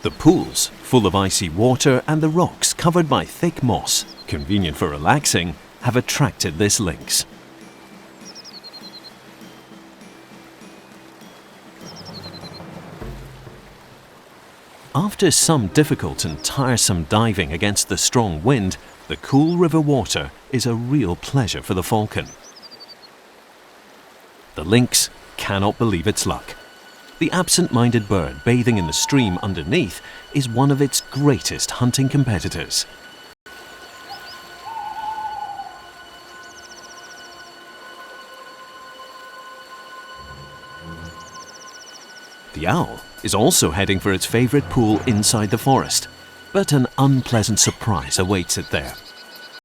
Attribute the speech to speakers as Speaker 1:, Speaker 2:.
Speaker 1: The pools, full of icy water, and the rocks covered by thick moss, convenient for relaxing, have attracted this lynx. After some difficult and tiresome diving against the strong wind, the cool river water is a real pleasure for the falcon. The lynx cannot believe its luck. The absent-minded bird bathing in the stream underneath is one of its greatest hunting competitors. The owl is also heading for its favorite pool inside the forest, but an unpleasant surprise awaits it there.